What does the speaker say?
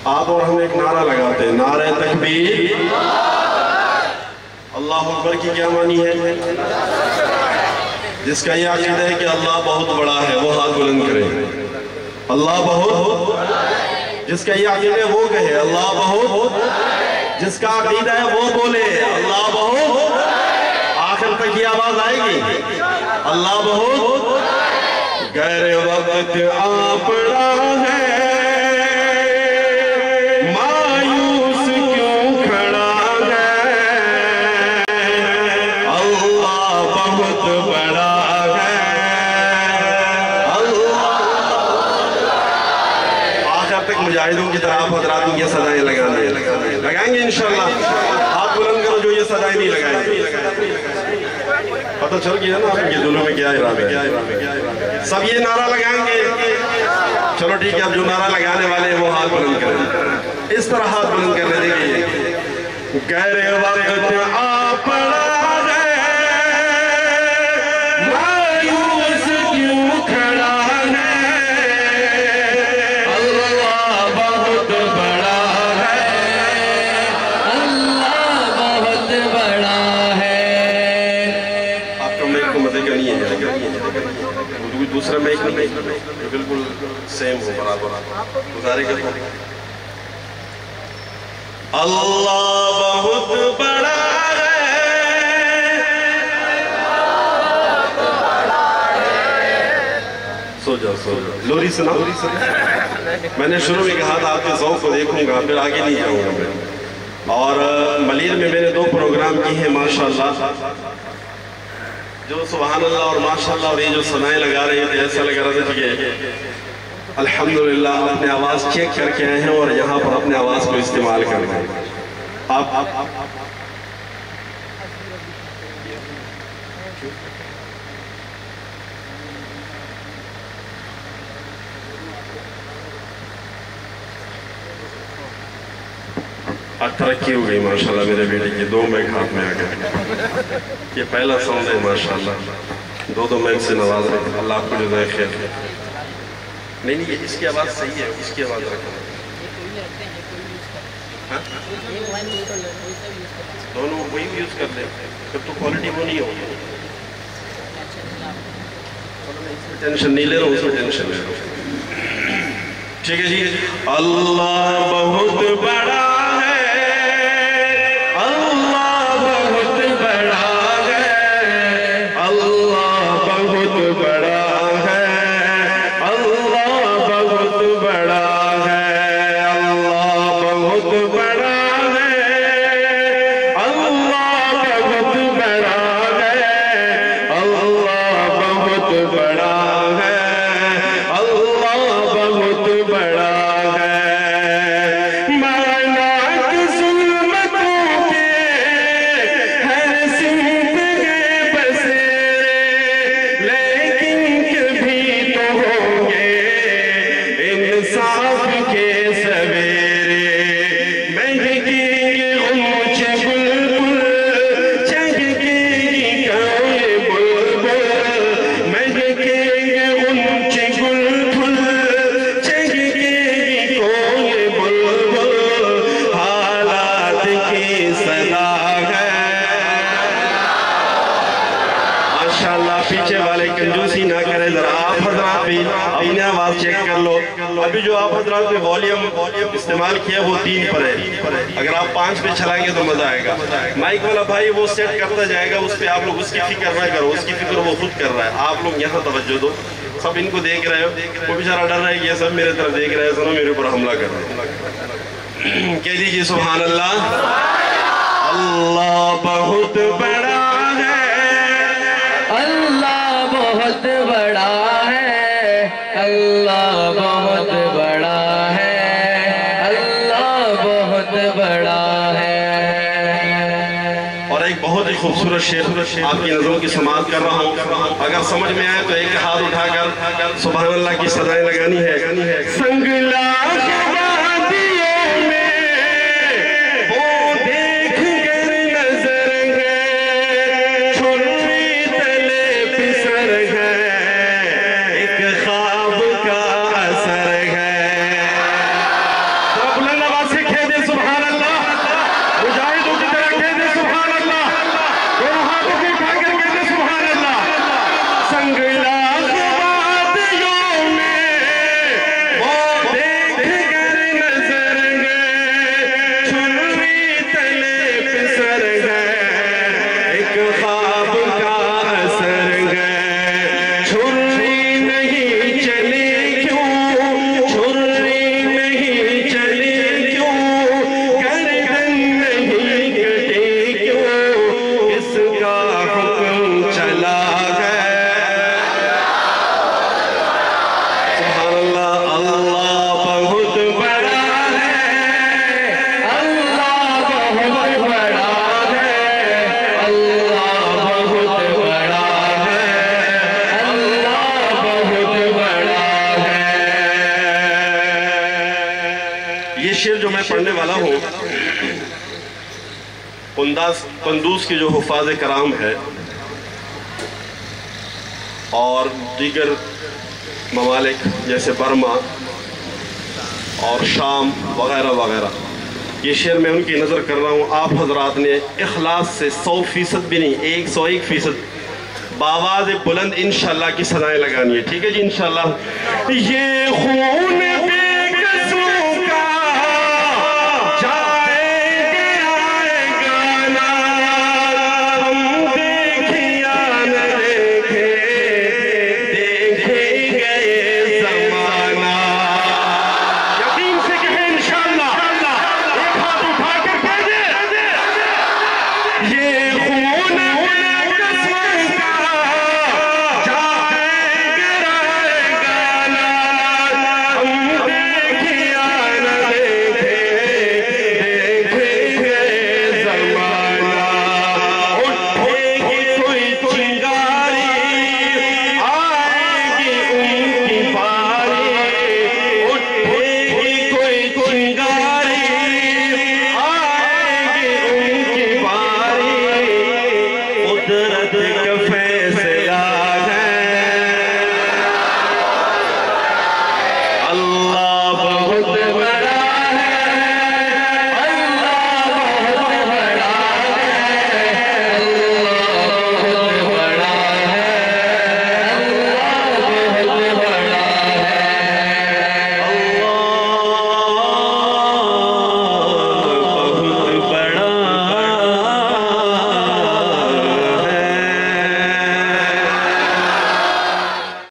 آپ اور ہم ایک نعرہ لگاتے ہیں، نعرہ تکبیر۔ اللہ اکبر کی کیا معنی ہے؟ جس کا یہ عقیدہ ہے کہ اللہ بہت بڑا ہے وہ ہاتھ بلند کرے۔ اللہ بہت، جس کا یہ عقیدہ ہے وہ کہے اللہ بہت، جس کا عقیدہ ہے وہ بولے اللہ بہت۔ آخر تک یہ آواز آئے گی، اللہ بہت۔ غیر وقت آ پڑا ہے مایوس کیوں کھڑا ہے، اللہ بہت بڑا ہے، اللہ۔ آخر تک مجاہدوں کی طرح آپ حضرات یہ صدائیں لگائیں گے انشاءاللہ۔ ہاتھ بلند کرو جو یہ صدائیں نہیں لگائیں گے۔ پتہ چل گیا نا آپ کے دلوں میں کیا ارادہ ہے؟ سب یہ نعرہ لگائیں گے؟ چلو ٹھیک ہے، اب جو نعرہ لگانے والے ہیں وہ ہاتھ بلند کریں، اس طرح ہاتھ بلند کرنے دیکھئے۔ غیر وقت آ پڑا ہے مایوس کیوں کھڑا ہے، اللہ بہت بڑا ہے، اللہ بہت بڑا ہے۔ آپ کا میک کو مدد کرنی ہے، کوئی دوسرا میک نہیں، جو بالکل سیم ہو، برابر گزارے کرتا ہے۔ اللہ بہت بڑا ہے، سو جاؤ سو جاؤ، لوری سنا۔ میں نے شروع میں کہا تھا آپ کے ذوق کو دیکھوں گا پھر آگے نہیں جاؤں گا میں۔ اور ملیر میں میں نے 2 پروگرام کی ہیں ماشاءاللہ، جو سبحان اللہ اور ماشاءاللہ، اور یہ جو ثنائیں لگا رہے تھے ایسا لگ رہا تھا کہ الحمدللہ اپنے آواز چیک کر کے آئے ہیں اور یہاں پر اپنے آواز کو استعمال کر رہے ہیں۔ آج ترقی ہو گئی ماشاءاللہ میرے بیٹے کی، 2 میک ہاتھ میں آ گئے۔ یہ پہلا ساؤنڈ ہے ماشاءاللہ، 2 میک سے نواز رہے ہیں، اللہ آپ کو جزائے خیر۔ نہیں یہ اس کی آواز صحیح ہے، اس کی آواز رکھنا، دونوں وہی یوز کر لیں، جب تو کوالٹی وہ نہیں ہوگی۔ ٹینشن نہیں لے رہا ہوں، اس میں ٹینشن لے رہا ہوں، ٹھیک ہے جی۔ اللہ بہت بڑا ہے، اللہ بہت بڑا ہے، اللہ بہت بڑا ہے، اللہ بہت بڑا ہے، اللہ بہت بڑا ہے، اللہ بہت بڑا ہے، اللہ بہت بڑا ہے، اللہ بہت بڑا ہے۔ معنات ظلمتوں کے ہر سمت گئے بسیرے، لیکن کبھی تو ہوں گے انصاف کے سویرے۔ مہکے گے اونچ بلبل، چہکے گی کوئے بلبل، مہکے گے اونچ بلبل، چہکے گی کوئے بلبل، حالات کی صدا ہے۔ ماشاءاللہ پیچھے والے کنجوسی نہ کرے، ذرا آپ حضرات بھی اپنی آواز چیک کر لو۔ ابھی جو آپ حضرات نے والیوم استعمال کیا وہ 3 پر ہے، اگر آپ 5 پہ چلائیں گے تو مزہ آئے گا۔ مائک والا بھائی وہ سیٹ کرتا جائے گا، اس پہ آپ لوگ اس کی فکر نہ کرو، اس کی فکر وہ خود کر رہا ہے، آپ لوگ یہاں توجہ دو۔ سب ان کو دیکھ رہے ہو، وہ بیچارہ ڈر رہا ہے کہ یہ سب میرے طرف دیکھ رہے ہیں، سنو میرے اوپر حملہ کر رہے ہیں۔ کہہ دیجئے سبحان اللہ۔ اللہ بہت بڑا ہے، اللہ بہت بڑا ہے، اللہ بہت بڑا ہے، اللہ بہت بڑا ہے۔ اور ایک بہت ہی خوبصورت شعر آپ کی نظروں کی سماعت کر رہا ہوں، اگر سمجھ میں آئے تو ایک ہاتھ اٹھا کر سبحان اللہ کی صدائیں لگانی ہے۔ سنگلا یہ شعر جو میں پڑھنے والا ہوں قندوز کے جو حفاظ کرام ہے اور دیگر ممالک جیسے برما اور شام وغیرہ وغیرہ، یہ شعر میں ان کی نظر کر رہا ہوں. آپ حضرات نے اخلاص سے 100% بھی نہیں 101% بآواز بلند انشاءاللہ کی ثنائیں لگانی ہے. ٹھیک ہے جی انشاءاللہ. یہ خون